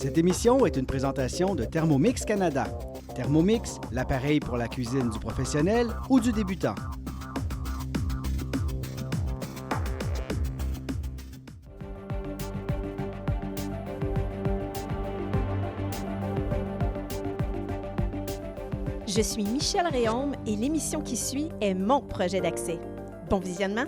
Cette émission est une présentation de Thermomix Canada. Thermomix, l'appareil pour la cuisine du professionnel ou du débutant. Je suis Michèle Réaume et l'émission qui suit est mon projet d'accès. Bon visionnement!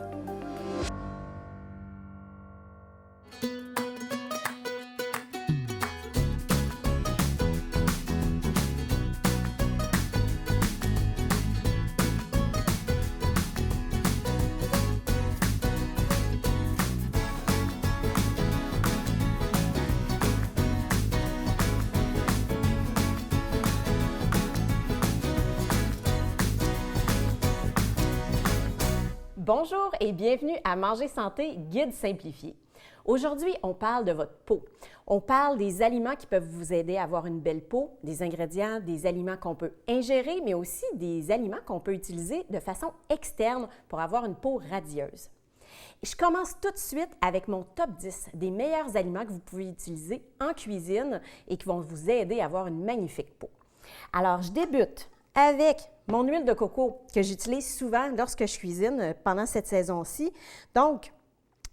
Bonjour et bienvenue à Manger Santé, guide simplifié. Aujourd'hui, on parle de votre peau. On parle des aliments qui peuvent vous aider à avoir une belle peau, des ingrédients, des aliments qu'on peut ingérer, mais aussi des aliments qu'on peut utiliser de façon externe pour avoir une peau radieuse. Je commence tout de suite avec mon top 10 des meilleurs aliments que vous pouvez utiliser en cuisine et qui vont vous aider à avoir une magnifique peau. Alors, je débute avec mon huile de coco que j'utilise souvent lorsque je cuisine pendant cette saison-ci. Donc,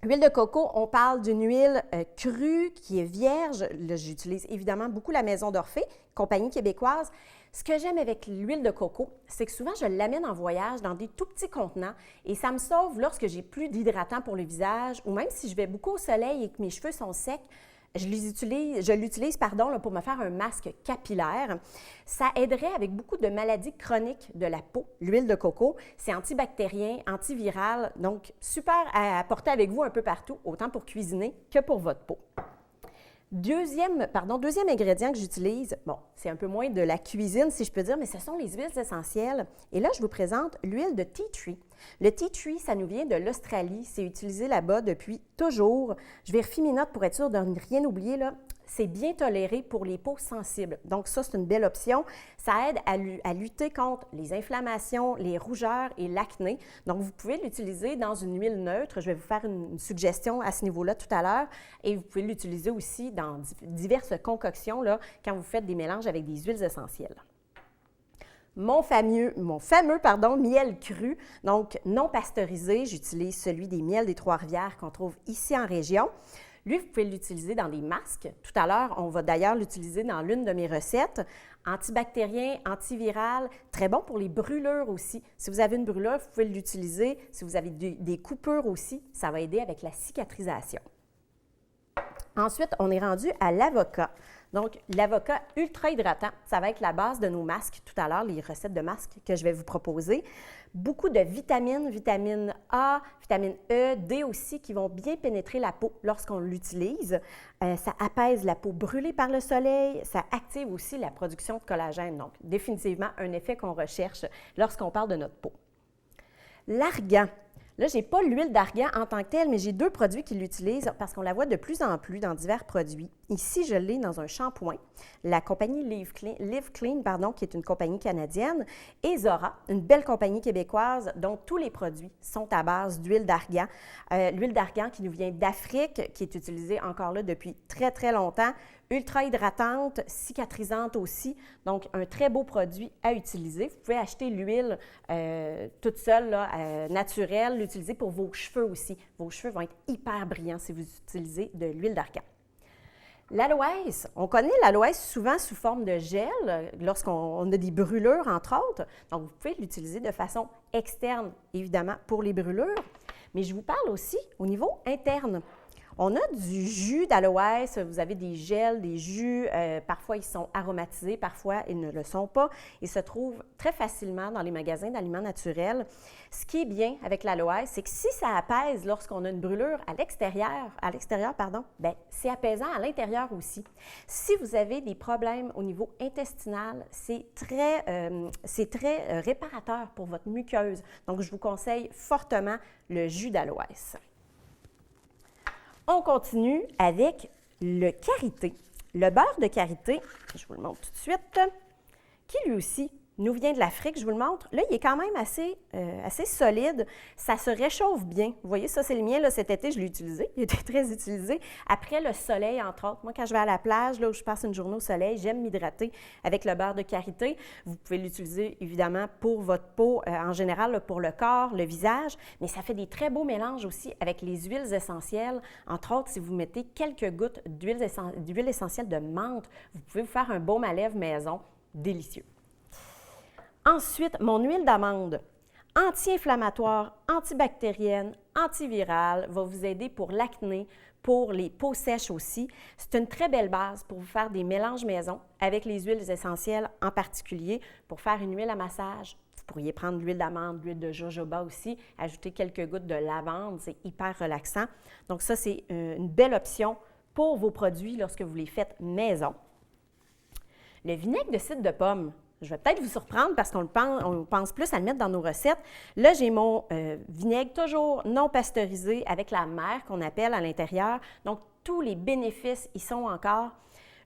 huile de coco, on parle d'une huile crue qui est vierge. Là, j'utilise évidemment beaucoup la Maison d'Orphée, compagnie québécoise. Ce que j'aime avec l'huile de coco, c'est que souvent, je l'amène en voyage dans des tout petits contenants et ça me sauve lorsque j'ai plus d'hydratant pour le visage ou même si je vais beaucoup au soleil et que mes cheveux sont secs. Je l'utilise pour me faire un masque capillaire. Ça aiderait avec beaucoup de maladies chroniques de la peau. L'huile de coco, c'est antibactérien, antiviral, donc super à apporter avec vous un peu partout, autant pour cuisiner que pour votre peau. Deuxième ingrédient que j'utilise, bon, c'est un peu moins de la cuisine, si je peux dire, mais ce sont les huiles essentielles. Et là, je vous présente l'huile de tea tree. Le tea tree, ça nous vient de l'Australie. C'est utilisé là-bas depuis toujours. Je vérifie mes notes pour être sûre de ne rien oublier, là. C'est bien toléré pour les peaux sensibles. Donc ça, c'est une belle option. Ça aide à lutter contre les inflammations, les rougeurs et l'acné. Donc, vous pouvez l'utiliser dans une huile neutre. Je vais vous faire une suggestion à ce niveau-là tout à l'heure. Et vous pouvez l'utiliser aussi dans diverses concoctions là, quand vous faites des mélanges avec des huiles essentielles. Mon fameux miel cru, donc non pasteurisé. J'utilise celui des miels des Trois-Rivières qu'on trouve ici en région. Lui, vous pouvez l'utiliser dans des masques. Tout à l'heure, on va d'ailleurs l'utiliser dans l'une de mes recettes. Antibactérien, antiviral, très bon pour les brûlures aussi. Si vous avez une brûlure, vous pouvez l'utiliser. Si vous avez des coupures aussi, ça va aider avec la cicatrisation. Ensuite, on est rendu à l'avocat. Donc, l'avocat ultra hydratant, ça va être la base de nos masques tout à l'heure, les recettes de masques que je vais vous proposer. Beaucoup de vitamine A, vitamine E, D aussi, qui vont bien pénétrer la peau lorsqu'on l'utilise. Ça apaise la peau brûlée par le soleil, ça active aussi la production de collagène. Donc, définitivement, un effet qu'on recherche lorsqu'on parle de notre peau. L'argan. Là, je n'ai pas l'huile d'argan en tant que telle, mais j'ai deux produits qui l'utilisent parce qu'on la voit de plus en plus dans divers produits. Ici, je l'ai dans un shampoing. La compagnie Live Clean, qui est une compagnie canadienne, et Zora, une belle compagnie québécoise dont tous les produits sont à base d'huile d'argan. L'huile d'argan qui nous vient d'Afrique, qui est utilisée encore là depuis très, très longtemps. Ultra hydratante, cicatrisante aussi, donc un très beau produit à utiliser. Vous pouvez acheter l'huile toute seule, là, naturelle, l'utiliser pour vos cheveux aussi. Vos cheveux vont être hyper brillants si vous utilisez de l'huile d'argan. L'aloès, on connaît l'aloès souvent sous forme de gel lorsqu'on a des brûlures, entre autres. Donc, vous pouvez l'utiliser de façon externe, évidemment, pour les brûlures. Mais je vous parle aussi au niveau interne. On a du jus d'aloès, vous avez des gels, des jus, parfois ils sont aromatisés, parfois ils ne le sont pas. Ils se trouvent très facilement dans les magasins d'aliments naturels. Ce qui est bien avec l'aloès, c'est que si ça apaise lorsqu'on a une brûlure à l'extérieur, c'est apaisant à l'intérieur aussi. Si vous avez des problèmes au niveau intestinal, c'est très réparateur pour votre muqueuse. Donc, je vous conseille fortement le jus d'aloès. On continue avec le karité. Le beurre de karité, je vous le montre tout de suite, qui lui aussi nous vient de l'Afrique, je vous le montre. Là, il est quand même assez solide. Ça se réchauffe bien. Vous voyez, ça, c'est le mien. Là, cet été, je l'ai utilisé. Il était très utilisé. Après le soleil, entre autres. Moi, quand je vais à la plage, là où je passe une journée au soleil, j'aime m'hydrater avec le beurre de karité. Vous pouvez l'utiliser, évidemment, pour votre peau, en général, là, pour le corps, le visage. Mais ça fait des très beaux mélanges aussi avec les huiles essentielles. Entre autres, si vous mettez quelques gouttes d'huile essentielle de menthe, vous pouvez vous faire un baume à lèvres maison délicieux. Ensuite, mon huile d'amande, anti-inflammatoire, antibactérienne, antivirale, va vous aider pour l'acné, pour les peaux sèches aussi. C'est une très belle base pour vous faire des mélanges maison avec les huiles essentielles en particulier. Pour faire une huile à massage, vous pourriez prendre l'huile d'amande, l'huile de jojoba aussi, ajouter quelques gouttes de lavande, c'est hyper relaxant. Donc ça, c'est une belle option pour vos produits lorsque vous les faites maison. Le vinaigre de cidre de pomme. Je vais peut-être vous surprendre parce qu'on pense plus à le mettre dans nos recettes. Là, j'ai mon vinaigre toujours non pasteurisé avec la mer qu'on appelle à l'intérieur. Donc, tous les bénéfices y sont encore.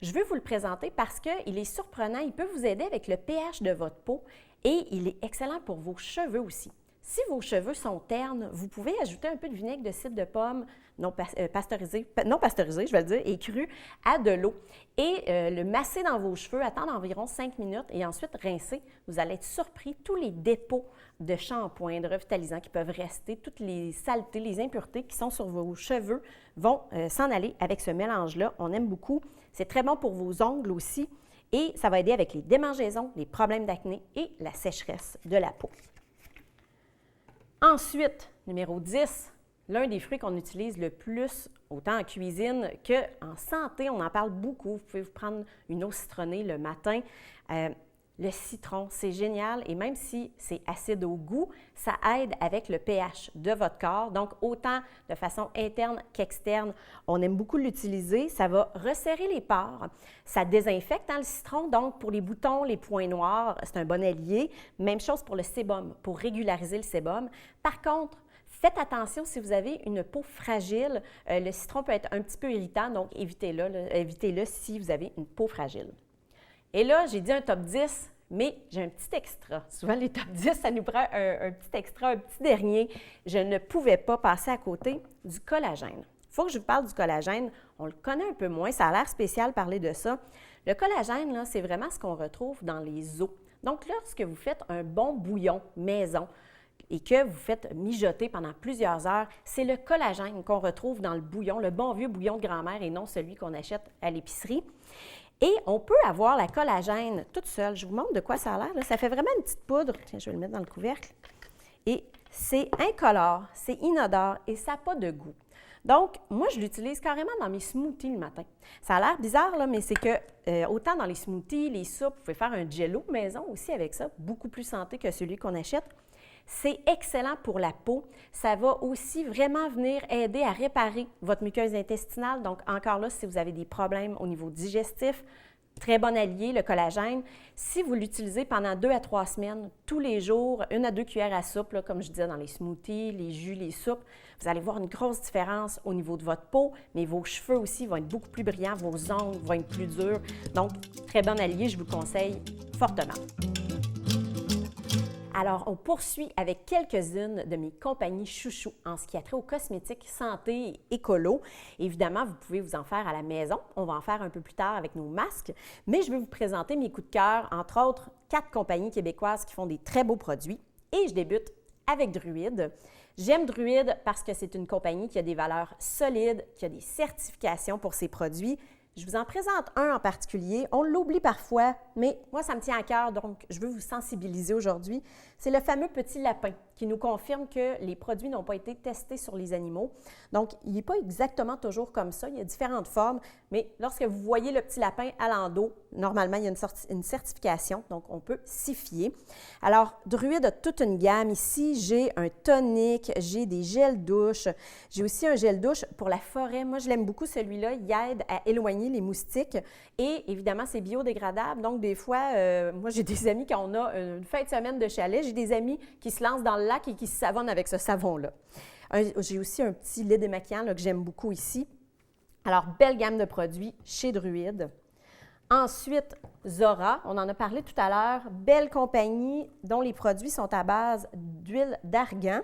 Je veux vous le présenter parce qu'il est surprenant. Il peut vous aider avec le pH de votre peau et il est excellent pour vos cheveux aussi. Si vos cheveux sont ternes, vous pouvez ajouter un peu de vinaigre de cidre de pomme non pasteurisé, je vais le dire, et cru à de l'eau. Et le masser dans vos cheveux, attendre environ 5 minutes et ensuite rincer. Vous allez être surpris, tous les dépôts de shampoing, de revitalisant qui peuvent rester, toutes les saletés, les impuretés qui sont sur vos cheveux vont s'en aller avec ce mélange-là. On aime beaucoup. C'est très bon pour vos ongles aussi et ça va aider avec les démangeaisons, les problèmes d'acné et la sécheresse de la peau. Ensuite, numéro 10, l'un des fruits qu'on utilise le plus, autant en cuisine qu'en santé, on en parle beaucoup. Vous pouvez vous prendre une eau citronnée le matin. Le citron, c'est génial et même si c'est acide au goût, ça aide avec le pH de votre corps. Donc, autant de façon interne qu'externe, on aime beaucoup l'utiliser. Ça va resserrer les pores. Ça désinfecte le citron. Donc, pour les boutons, les points noirs, c'est un bon allié. Même chose pour le sébum, pour régulariser le sébum. Par contre, faites attention si vous avez une peau fragile. Le citron peut être un petit peu irritant, donc évitez-le si vous avez une peau fragile. Et là, j'ai dit un top 10, mais j'ai un petit extra. Souvent, les top 10, ça nous prend un petit extra, un petit dernier. Je ne pouvais pas passer à côté du collagène. Il faut que je vous parle du collagène. On le connaît un peu moins, ça a l'air spécial parler de ça. Le collagène, là, c'est vraiment ce qu'on retrouve dans les os. Donc, lorsque vous faites un bon bouillon maison et que vous faites mijoter pendant plusieurs heures, c'est le collagène qu'on retrouve dans le bouillon, le bon vieux bouillon de grand-mère et non celui qu'on achète à l'épicerie. Et on peut avoir la collagène toute seule. Je vous montre de quoi ça a l'air. Ça fait vraiment une petite poudre. Tiens, je vais le mettre dans le couvercle. Et c'est incolore, c'est inodore et ça n'a pas de goût. Donc, moi, je l'utilise carrément dans mes smoothies le matin. Ça a l'air bizarre, là, mais c'est que autant dans les smoothies, les soupes, vous pouvez faire un jello maison aussi avec ça, beaucoup plus santé que celui qu'on achète. C'est excellent pour la peau. Ça va aussi vraiment venir aider à réparer votre muqueuse intestinale. Donc, encore là, si vous avez des problèmes au niveau digestif, très bon allié, le collagène. Si vous l'utilisez pendant 2 à 3 semaines, tous les jours, 1 à 2 cuillères à soupe, là, comme je disais dans les smoothies, les jus, les soupes, vous allez voir une grosse différence au niveau de votre peau, mais vos cheveux aussi vont être beaucoup plus brillants, vos ongles vont être plus durs. Donc, très bon allié, je vous le conseille fortement. Alors, on poursuit avec quelques-unes de mes compagnies chouchous en ce qui a trait aux cosmétiques santé et écolo. Évidemment, vous pouvez vous en faire à la maison. On va en faire un peu plus tard avec nos masques. Mais je vais vous présenter mes coups de cœur, entre autres, 4 compagnies québécoises qui font des très beaux produits. Et je débute avec Druide. J'aime Druide parce que c'est une compagnie qui a des valeurs solides, qui a des certifications pour ses produits. Je vous en présente un en particulier. On l'oublie parfois, mais moi, ça me tient à cœur, donc je veux vous sensibiliser aujourd'hui. C'est le fameux petit lapin qui nous confirme que les produits n'ont pas été testés sur les animaux. Donc, il n'est pas exactement toujours comme ça. Il y a différentes formes, mais lorsque vous voyez le petit lapin à l'endos, normalement, il y a une certification, donc on peut s'y fier. Alors, Druide a toute une gamme. Ici, j'ai un tonique, j'ai des gels douche, j'ai aussi un gel douche pour la forêt. Moi, je l'aime beaucoup, celui-là. Il aide à éloigner les moustiques et évidemment, c'est biodégradable. Donc, des fois, moi, j'ai des amis, quand on a une fin de semaine de chalet, j'ai des amis qui se lancent dans le lac et qui se savonnent avec ce savon-là. J'ai aussi un petit lait démaquillant là, que j'aime beaucoup ici. Alors, belle gamme de produits chez Druide. Ensuite, Zora, on en a parlé tout à l'heure, belle compagnie dont les produits sont à base d'huile d'argan.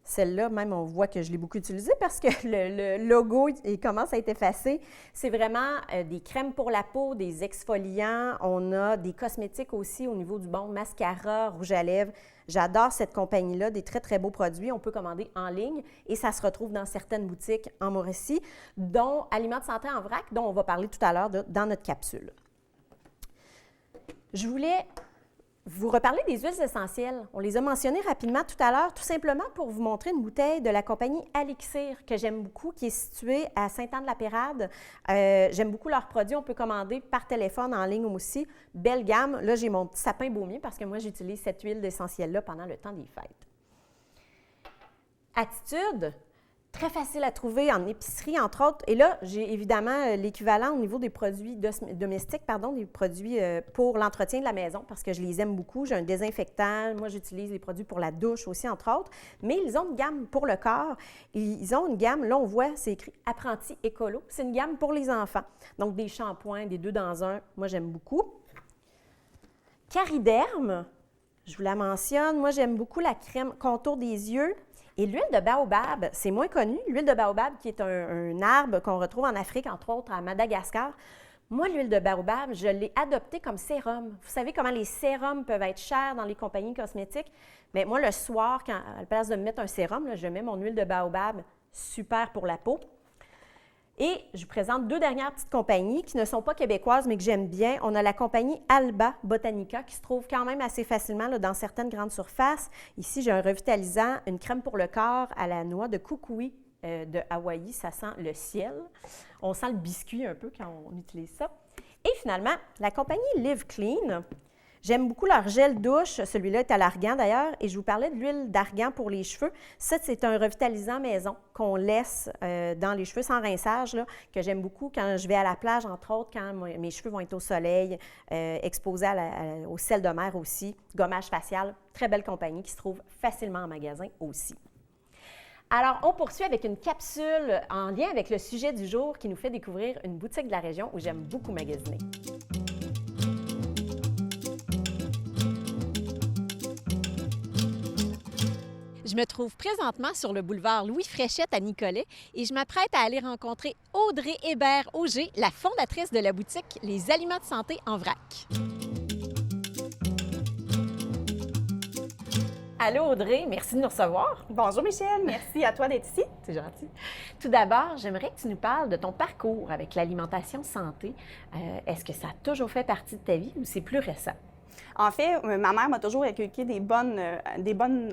Celle-là, même, on voit que je l'ai beaucoup utilisée parce que le logo, il commence à être effacé. C'est vraiment des crèmes pour la peau, des exfoliants. On a des cosmétiques aussi au niveau du bon mascara, rouge à lèvres. J'adore cette compagnie-là, des très, très beaux produits. On peut commander en ligne et ça se retrouve dans certaines boutiques en Mauricie, dont Aliments de santé en vrac, dont on va parler tout à l'heure dans notre capsule. Je voulais vous reparler des huiles essentielles. On les a mentionnées rapidement tout à l'heure, tout simplement pour vous montrer une bouteille de la compagnie Alixir que j'aime beaucoup, qui est située à Sainte-Anne-de-la-Pérade. J'aime beaucoup leurs produits. On peut commander par téléphone, en ligne aussi. Belle gamme. Là, j'ai mon petit sapin baumier parce que moi, j'utilise cette huile essentielle-là pendant le temps des fêtes. Attitude. Très facile à trouver en épicerie, entre autres. Et là, j'ai évidemment l'équivalent au niveau des produits domestiques, des produits pour l'entretien de la maison, parce que je les aime beaucoup. J'ai un désinfectant. Moi, j'utilise les produits pour la douche aussi, entre autres. Mais ils ont une gamme pour le corps. Ils ont une gamme, là, on voit, c'est écrit « Apprenti écolo ». C'est une gamme pour les enfants. Donc, des shampoings, des 2 dans 1. Moi, j'aime beaucoup. Cariderme, je vous la mentionne. Moi, j'aime beaucoup la crème contour des yeux. Et l'huile de baobab, c'est moins connu. L'huile de baobab, qui est un arbre qu'on retrouve en Afrique, entre autres à Madagascar. Moi, l'huile de baobab, je l'ai adoptée comme sérum. Vous savez comment les sérums peuvent être chers dans les compagnies cosmétiques? Mais moi, le soir, à la place de me mettre un sérum, là, je mets mon huile de baobab, super pour la peau. Et je vous présente 2 dernières petites compagnies qui ne sont pas québécoises, mais que j'aime bien. On a la compagnie Alba Botanica qui se trouve quand même assez facilement là, dans certaines grandes surfaces. Ici, j'ai un revitalisant, une crème pour le corps à la noix de kukui de Hawaï. Ça sent le ciel. On sent le biscuit un peu quand on utilise ça. Et finalement, la compagnie Live Clean. J'aime beaucoup leur gel douche. Celui-là est à l'argan d'ailleurs. Et je vous parlais de l'huile d'argan pour les cheveux. Ça, c'est un revitalisant maison qu'on laisse dans les cheveux sans rinçage, là, que j'aime beaucoup quand je vais à la plage, entre autres, quand mes cheveux vont être au soleil, exposés au sel de mer aussi. Gommage facial, très belle compagnie qui se trouve facilement en magasin aussi. Alors, on poursuit avec une capsule en lien avec le sujet du jour qui nous fait découvrir une boutique de la région où j'aime beaucoup magasiner. Je me trouve présentement sur le boulevard Louis-Fréchette à Nicolet et je m'apprête à aller rencontrer Audrey Hébert-Auger, la fondatrice de la boutique Les Aliments de santé en vrac. Allô Audrey, merci de nous recevoir. Bonjour Michel, merci à toi d'être ici. C'est gentil. Tout d'abord, j'aimerais que tu nous parles de ton parcours avec l'alimentation santé. Est-ce que ça a toujours fait partie de ta vie ou c'est plus récent? En fait, ma mère m'a toujours inculqué des bonnes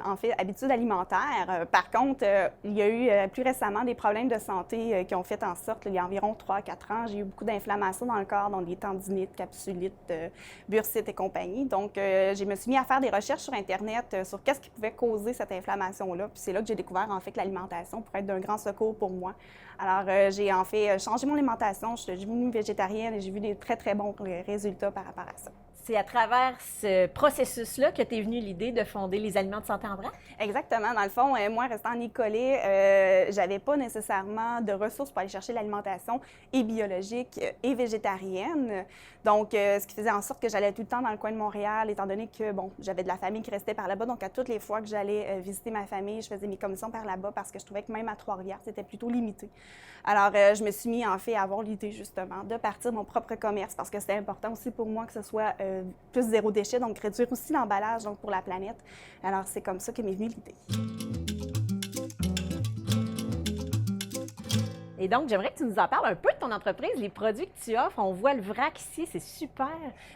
en fait, habitudes alimentaires. Par contre, il y a eu plus récemment des problèmes de santé qui ont fait en sorte, il y a environ 3-4 ans, j'ai eu beaucoup d'inflammations dans le corps, donc des tendinites, capsulites, bursites et compagnie. Donc, je me suis mis à faire des recherches sur Internet sur qu'est-ce qui pouvait causer cette inflammation-là. Puis c'est là que j'ai découvert, en fait, que l'alimentation pourrait être d'un grand secours pour moi. Alors, j'ai en fait changé mon alimentation, je suis devenue végétarienne et j'ai vu des très, très bons résultats par rapport à ça. C'est à travers ce processus-là que tu es venue l'idée de fonder les Aliments de santé en vrac? Exactement. Dans le fond, moi, restant en Nicolet, j'avais pas nécessairement de ressources pour aller chercher l'alimentation et biologique et végétarienne. Donc, ce qui faisait en sorte que j'allais tout le temps dans le coin de Montréal, étant donné que, bon, j'avais de la famille qui restait par là-bas. Donc, à toutes les fois que j'allais visiter ma famille, je faisais mes commissions par là-bas parce que je trouvais que même à Trois-Rivières, c'était plutôt limité. Alors, je me suis mis, en fait, à avoir l'idée, justement, de partir mon propre commerce parce que c'était important aussi pour moi que ce soit plus zéro déchet, donc réduire aussi l'emballage donc pour la planète. Alors, c'est comme ça que m'est venue l'idée. Et donc, j'aimerais que tu nous en parles un peu de ton entreprise, les produits que tu offres. On voit le vrac ici, c'est super.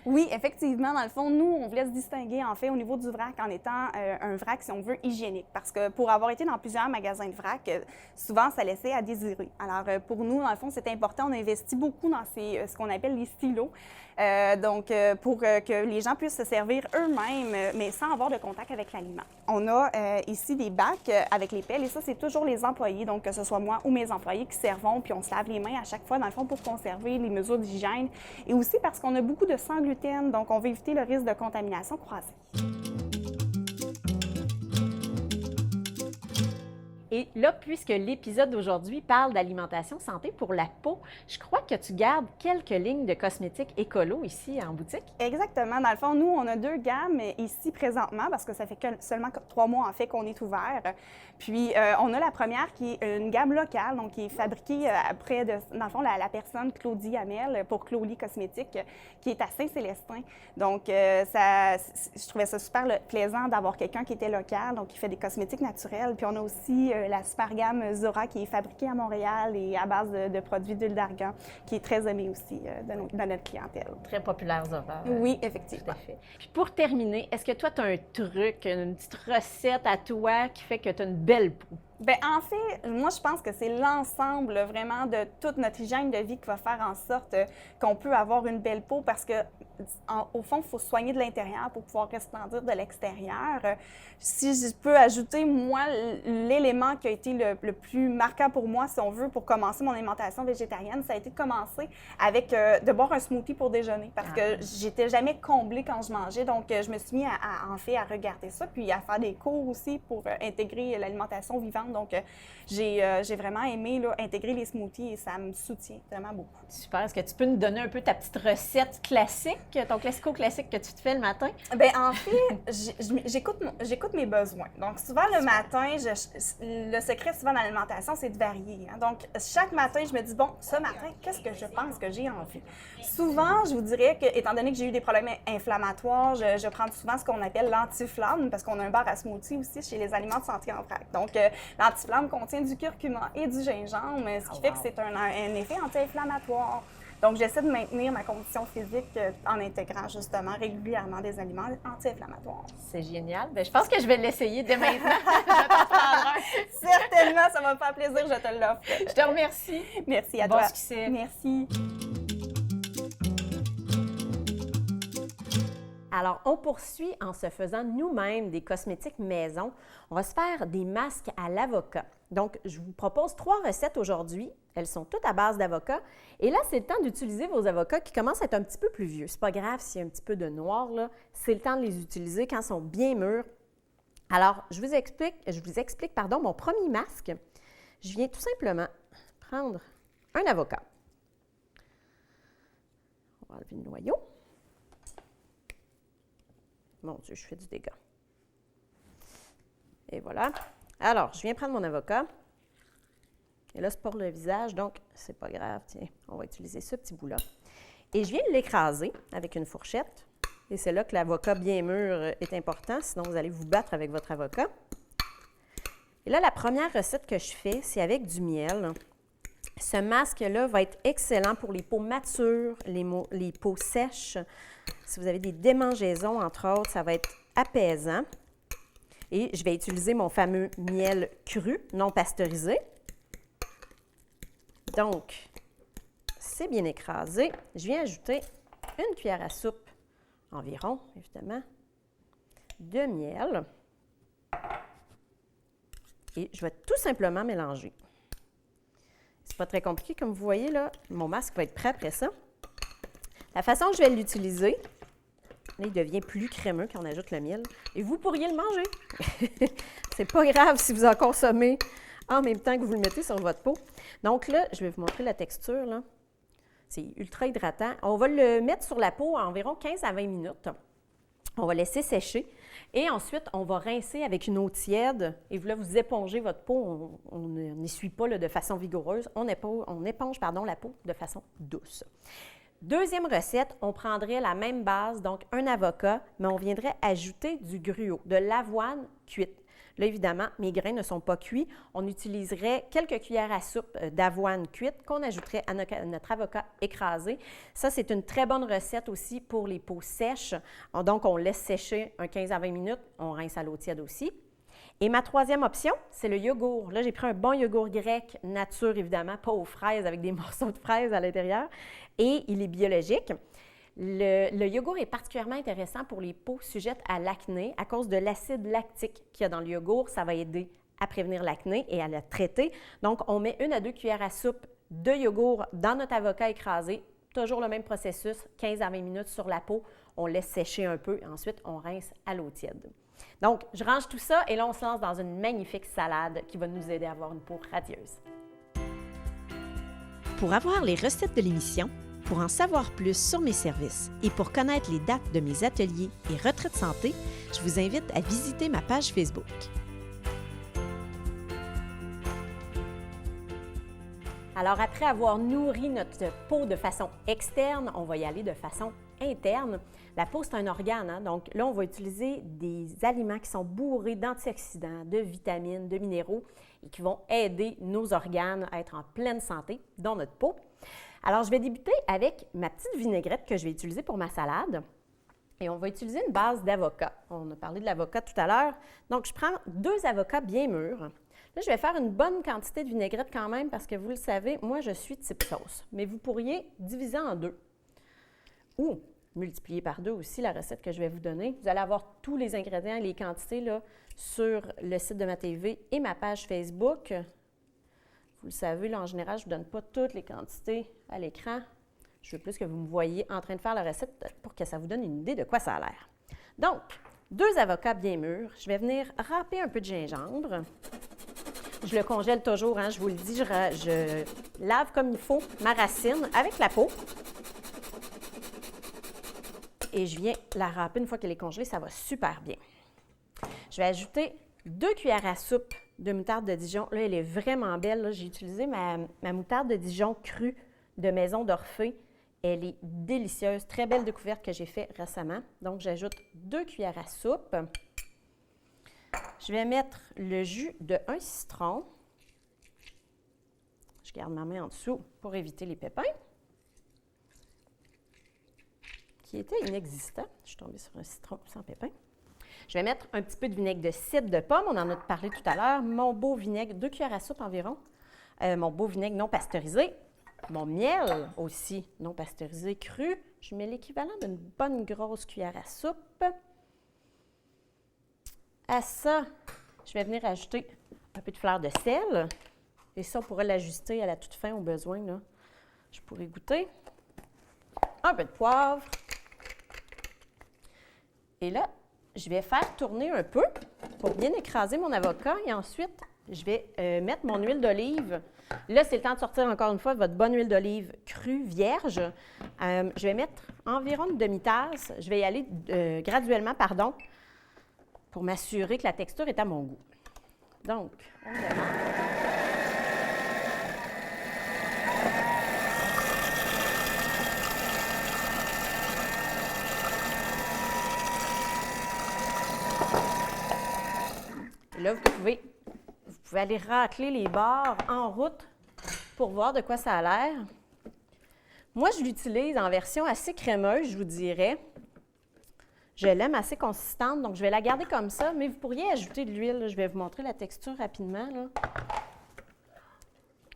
Oui, effectivement. Dans le fond, nous, on voulait se distinguer, en fait, au niveau du vrac en étant un vrac, si on veut, hygiénique. Parce que pour avoir été dans plusieurs magasins de vrac, souvent, ça laissait à désirer. Alors, pour nous, dans le fond, c'est important. On investit beaucoup dans ce qu'on appelle les stylos. Pour que les gens puissent se servir eux-mêmes, mais sans avoir de contact avec l'aliment. On a ici des bacs avec les pelles, et ça, c'est toujours les employés, donc que ce soit moi ou mes employés qui servons, puis on se lave les mains à chaque fois, dans le fond, pour conserver les mesures d'hygiène. Et aussi parce qu'on a beaucoup de sans gluten, donc on veut éviter le risque de contamination croisée. Et là, puisque l'épisode d'aujourd'hui parle d'alimentation santé pour la peau, je crois que tu gardes quelques lignes de cosmétiques écolo ici en boutique. Exactement. Dans le fond, nous, on a 2 gammes ici présentement parce que ça fait seulement 3 mois en fait qu'on est ouvert. Puis, on a la première qui est une gamme locale, donc qui est fabriquée près de, dans le fond, la personne Claudie Hamel pour Cloli Cosmétiques, qui est à Saint-Célestin. Donc, je trouvais ça super plaisant d'avoir quelqu'un qui était local, donc qui fait des cosmétiques naturels. Puis, on a aussi la super gamme Zora qui est fabriquée à Montréal et à base de produits d'huile d'argan, qui est très aimée aussi dans notre clientèle. Très populaire, Zora. Oui, effectivement. Tout à fait. Puis pour terminer, est-ce que toi, tu as un truc, une petite recette à toi qui fait que tu as une belle peau? Bien, en fait, moi, je pense que c'est l'ensemble vraiment de toute notre hygiène de vie qui va faire en sorte qu'on peut avoir une belle peau parce que, au fond, il faut se soigner de l'intérieur pour pouvoir resplendir de l'extérieur. Si je peux ajouter, moi, l'élément qui a été le plus marquant pour moi, si on veut, pour commencer mon alimentation végétarienne, ça a été de commencer avec de boire un smoothie pour déjeuner parce que j'étais jamais comblée quand je mangeais. Donc, je me suis mis à regarder ça, puis à faire des cours aussi pour intégrer l'alimentation vivante. Donc, j'ai vraiment aimé intégrer les smoothies et ça me soutient vraiment beaucoup. Super. Est-ce que tu peux nous donner un peu ta petite recette classique, ton classico-classique que tu te fais le matin? Bien, en fait, j'écoute mes besoins. Donc, souvent, le matin, le secret souvent dans l'alimentation, c'est de varier. Hein. Donc, chaque matin, je me dis, bon, ce matin, qu'est-ce que je pense que j'ai envie? Souvent, je vous dirais que, étant donné que j'ai eu des problèmes inflammatoires, je prends souvent ce qu'on appelle l'antiflamme, parce qu'on a un bar à smoothie aussi chez les aliments de santé en vrac. Donc, l'antiflamme contient du curcuma et du gingembre, ce qui fait que c'est un effet anti-inflammatoire. Donc, j'essaie de maintenir ma condition physique en intégrant justement régulièrement des aliments anti-inflammatoires. C'est génial. Bien, je pense que je vais l'essayer dès maintenant. Je vais t'en prendre un. Certainement, ça va me faire plaisir, je te l'offre. Je te remercie. Merci à bon toi. Succès. Merci. Alors, on poursuit en se faisant nous-mêmes des cosmétiques maison. On va se faire des masques à l'avocat. Donc, je vous propose 3 recettes aujourd'hui. Elles sont toutes à base d'avocat. Et là, c'est le temps d'utiliser vos avocats qui commencent à être un petit peu plus vieux. C'est pas grave s'il y a un petit peu de noir, là. C'est le temps de les utiliser quand ils sont bien mûrs. Alors, je vous explique mon premier masque. Je viens tout simplement prendre un avocat. On va enlever le noyau. Mon Dieu, je fais du dégât. Et voilà. Alors, je viens prendre mon avocat. Et là, c'est pour le visage, donc c'est pas grave. Tiens, on va utiliser ce petit bout-là. Et je viens de l'écraser avec une fourchette. Et c'est là que l'avocat bien mûr est important, sinon vous allez vous battre avec votre avocat. Et là, la première recette que je fais, c'est avec du miel. Ce masque-là va être excellent pour les peaux matures, les peaux sèches. Si vous avez des démangeaisons, entre autres, ça va être apaisant. Et je vais utiliser mon fameux miel cru, non pasteurisé. Donc, c'est bien écrasé. Je viens ajouter une cuillère à soupe, environ, évidemment, de miel. Et je vais tout simplement mélanger. C'est pas très compliqué, comme vous voyez, là, mon masque va être prêt après ça. La façon que je vais l'utiliser, là, il devient plus crémeux quand on ajoute le miel. Et vous pourriez le manger. C'est pas grave si vous en consommez en même temps que vous le mettez sur votre peau. Donc là, je vais vous montrer la texture, là. C'est ultra hydratant. On va le mettre sur la peau à environ 15 à 20 minutes. On va laisser sécher. Et ensuite, on va rincer avec une eau tiède. Et là, vous épongez votre peau. On n'essuie pas là, de façon vigoureuse. On éponge la peau de façon douce. Deuxième recette, on prendrait la même base, donc un avocat, mais on viendrait ajouter du gruau, de l'avoine cuite. Là, évidemment, mes grains ne sont pas cuits. On utiliserait quelques cuillères à soupe d'avoine cuite qu'on ajouterait à notre avocat écrasé. Ça, c'est une très bonne recette aussi pour les peaux sèches. Donc, on laisse sécher un 15 à 20 minutes. On rince à l'eau tiède aussi. Et ma troisième option, c'est le yogourt. Là, j'ai pris un bon yogourt grec, nature évidemment, pas aux fraises, avec des morceaux de fraises à l'intérieur. Et il est biologique. Le yogourt est particulièrement intéressant pour les peaux sujettes à l'acné à cause de l'acide lactique qu'il y a dans le yogourt. Ça va aider à prévenir l'acné et à la traiter. Donc, on met 1 à 2 cuillères à soupe de yogourt dans notre avocat écrasé. Toujours le même processus, 15 à 20 minutes sur la peau. On laisse sécher un peu et ensuite, on rince à l'eau tiède. Donc, je range tout ça et là, on se lance dans une magnifique salade qui va nous aider à avoir une peau radieuse. Pour avoir les recettes de l'émission, pour en savoir plus sur mes services et pour connaître les dates de mes ateliers et retraites santé, je vous invite à visiter ma page Facebook. Alors, après avoir nourri notre peau de façon externe, on va y aller de façon interne. La peau, c'est un organe, hein? Donc là, on va utiliser des aliments qui sont bourrés d'antioxydants, de vitamines, de minéraux et qui vont aider nos organes à être en pleine santé, dont notre peau. Alors, je vais débuter avec ma petite vinaigrette que je vais utiliser pour ma salade. Et on va utiliser une base d'avocat. On a parlé de l'avocat tout à l'heure. Donc, je prends 2 avocats bien mûrs. Là, je vais faire une bonne quantité de vinaigrette quand même parce que vous le savez, moi, je suis type sauce. Mais vous pourriez diviser en 2 ou multiplier par 2 aussi la recette que je vais vous donner. Vous allez avoir tous les ingrédients et les quantités là, sur le site de ma TV et ma page Facebook. Vous le savez, là, en général, je ne vous donne pas toutes les quantités à l'écran. Je veux plus que vous me voyez en train de faire la recette pour que ça vous donne une idée de quoi ça a l'air. Donc, 2 avocats bien mûrs. Je vais venir râper un peu de gingembre. Je le congèle toujours, hein, je vous le dis, je lave comme il faut ma racine avec la peau. Et je viens la râper une fois qu'elle est congelée, ça va super bien. Je vais ajouter 2 cuillères à soupe de moutarde de Dijon. Là, elle est vraiment belle. J'ai utilisé ma moutarde de Dijon crue de Maison d'Orphée. Elle est délicieuse, très belle découverte que j'ai faite récemment. Donc, j'ajoute 2 cuillères à soupe. Je vais mettre le jus de 1 citron. Je garde ma main en dessous pour éviter les pépins, qui était inexistant. Je suis tombée sur un citron sans pépins. Je vais mettre un petit peu de vinaigre de cidre de pomme. On en a parlé tout à l'heure. Mon beau vinaigre, 2 cuillères à soupe environ. Mon beau vinaigre non pasteurisé. Mon miel aussi non pasteurisé cru. Je mets l'équivalent d'une bonne grosse cuillère à soupe. À ça, je vais venir ajouter un peu de fleur de sel. Et ça, on pourrait l'ajuster à la toute fin au besoin, là. Je pourrais goûter. Un peu de poivre. Et là, je vais faire tourner un peu pour bien écraser mon avocat. Et ensuite, je vais mettre mon huile d'olive. Là, c'est le temps de sortir encore une fois votre bonne huile d'olive crue, vierge. Je vais mettre environ une demi-tasse. Je vais y aller graduellement, pour m'assurer que la texture est à mon goût. Donc, on démarre. Et là, vous pouvez aller racler les bords en route pour voir de quoi ça a l'air. Moi, je l'utilise en version assez crémeuse, je vous dirais. Je l'aime assez consistante, donc je vais la garder comme ça, mais vous pourriez ajouter de l'huile. Je vais vous montrer la texture rapidement, là.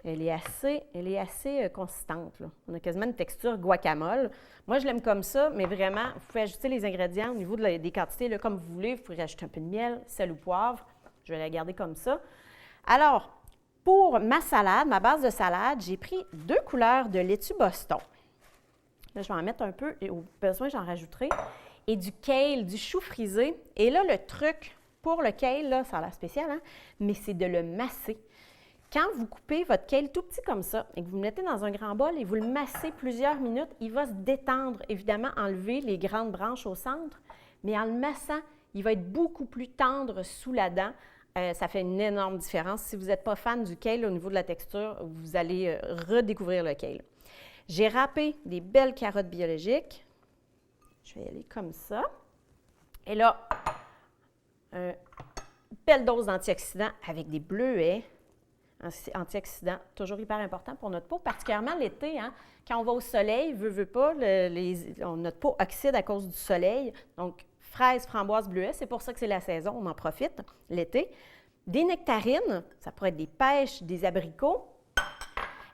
Elle est assez consistante, là. On a quasiment une texture guacamole. Moi, je l'aime comme ça, mais vraiment, vous pouvez ajouter les ingrédients au niveau des quantités, là, comme vous voulez. Vous pouvez rajouter un peu de miel, sel ou poivre. Je vais la garder comme ça. Alors, pour ma salade, ma base de salade, j'ai pris 2 couleurs de laitue Boston. Là, je vais en mettre un peu et au besoin, j'en rajouterai. Et du kale, du chou frisé. Et là, le truc pour le kale, là, ça a l'air spécial, hein? Mais c'est de le masser. Quand vous coupez votre kale tout petit comme ça et que vous le mettez dans un grand bol et vous le massez plusieurs minutes, il va se détendre, évidemment, enlever les grandes branches au centre, mais en le massant, il va être beaucoup plus tendre sous la dent. Ça fait une énorme différence. Si vous n'êtes pas fan du kale au niveau de la texture, vous allez redécouvrir le kale. J'ai râpé des belles carottes biologiques. Je vais y aller comme ça. Et là, une belle dose d'antioxydants avec des bleuets. Antioxydants, toujours hyper important pour notre peau, particulièrement l'été, hein? Quand on va au soleil, veut pas, notre peau oxyde à cause du soleil. Donc, fraises, framboises, bleuets, c'est pour ça que c'est la saison, on en profite l'été. Des nectarines, ça pourrait être des pêches, des abricots.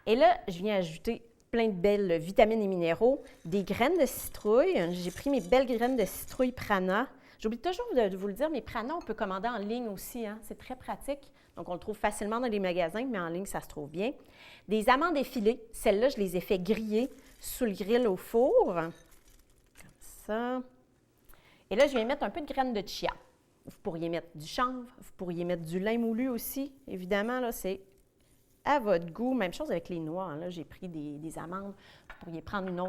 Et là, je viens ajouter plein de belles vitamines et minéraux, des graines de citrouille. J'ai pris mes belles graines de citrouille Prana. J'oublie toujours de vous le dire, mais Prana, on peut commander en ligne aussi, hein? C'est très pratique. Donc, on le trouve facilement dans les magasins, mais en ligne, ça se trouve bien. Des amandes effilées. Celles-là, je les ai fait griller sous le grill au four. Comme ça. Et là, je viens mettre un peu de graines de chia. Vous pourriez mettre du chanvre, vous pourriez mettre du lin moulu aussi. Évidemment, là, c'est à votre goût. Même chose avec les noix. Hein. Là, j'ai pris des amandes. Vous pourriez prendre une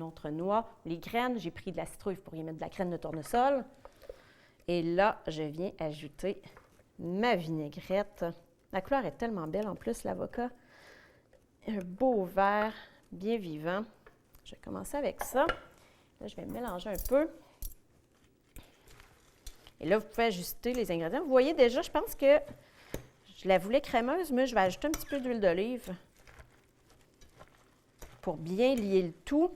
autre noix. Les graines, j'ai pris de la citrouille. Vous pourriez mettre de la graine de tournesol. Et là, je viens ajouter ma vinaigrette. La couleur est tellement belle en plus, l'avocat. Un beau vert, bien vivant. Je vais commencer avec ça. Là, je vais mélanger un peu. Et là, vous pouvez ajuster les ingrédients. Vous voyez déjà, je pense que je la voulais crémeuse, mais je vais ajouter un petit peu d'huile d'olive pour bien lier le tout.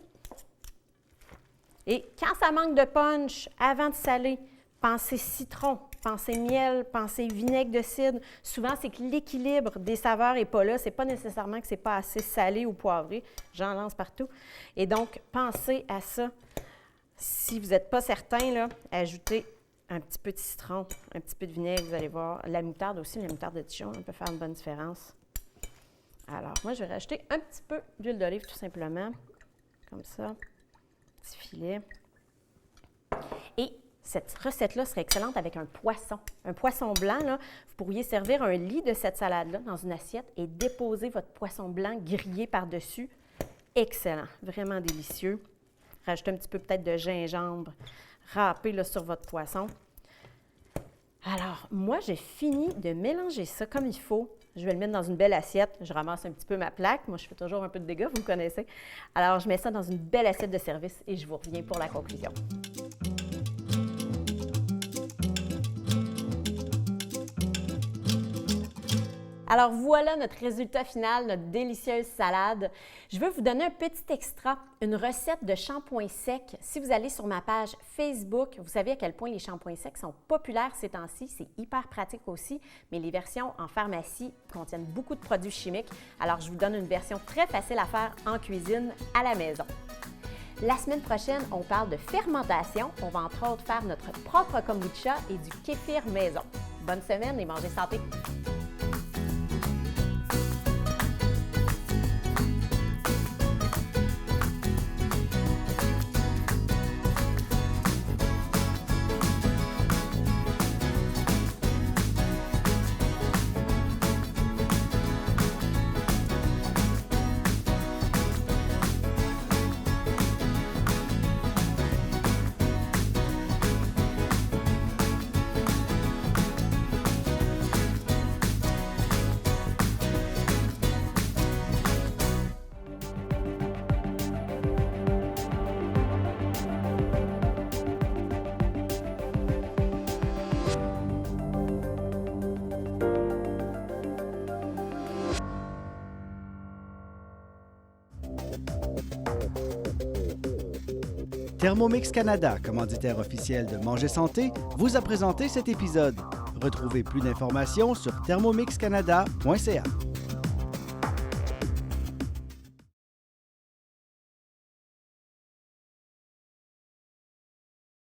Et quand ça manque de punch, avant de saler, pensez citron, pensez miel, pensez vinaigre de cidre. Souvent, c'est que l'équilibre des saveurs n'est pas là. Ce n'est pas nécessairement que ce n'est pas assez salé ou poivré. J'en lance partout. Et donc, pensez à ça. Si vous n'êtes pas certain, là, ajoutez un petit peu de citron, un petit peu de vinaigre, vous allez voir. La moutarde aussi, la moutarde de Dijon, on peut faire une bonne différence. Alors, moi, je vais rajouter un petit peu d'huile d'olive, tout simplement. Comme ça. Petit filet. Et cette recette-là serait excellente avec un poisson. Un poisson blanc, là, vous pourriez servir un lit de cette salade-là dans une assiette et déposer votre poisson blanc grillé par-dessus. Excellent, vraiment délicieux. Rajoutez un petit peu peut-être de gingembre râpé là, sur votre poisson. Alors, moi, j'ai fini de mélanger ça comme il faut. Je vais le mettre dans une belle assiette. Je ramasse un petit peu ma plaque. Moi, je fais toujours un peu de dégâts, vous me connaissez. Alors, je mets ça dans une belle assiette de service et je vous reviens pour la conclusion. Alors voilà notre résultat final, notre délicieuse salade. Je veux vous donner un petit extra, une recette de shampoing sec. Si vous allez sur ma page Facebook, vous savez à quel point les shampoings secs sont populaires ces temps-ci. C'est hyper pratique aussi, mais les versions en pharmacie contiennent beaucoup de produits chimiques. Alors je vous donne une version très facile à faire en cuisine à la maison. La semaine prochaine, on parle de fermentation. On va entre autres faire notre propre kombucha et du kéfir maison. Bonne semaine et mangez santé! Thermomix Canada, commanditaire officiel de Manger Santé, vous a présenté cet épisode. Retrouvez plus d'informations sur thermomixcanada.ca.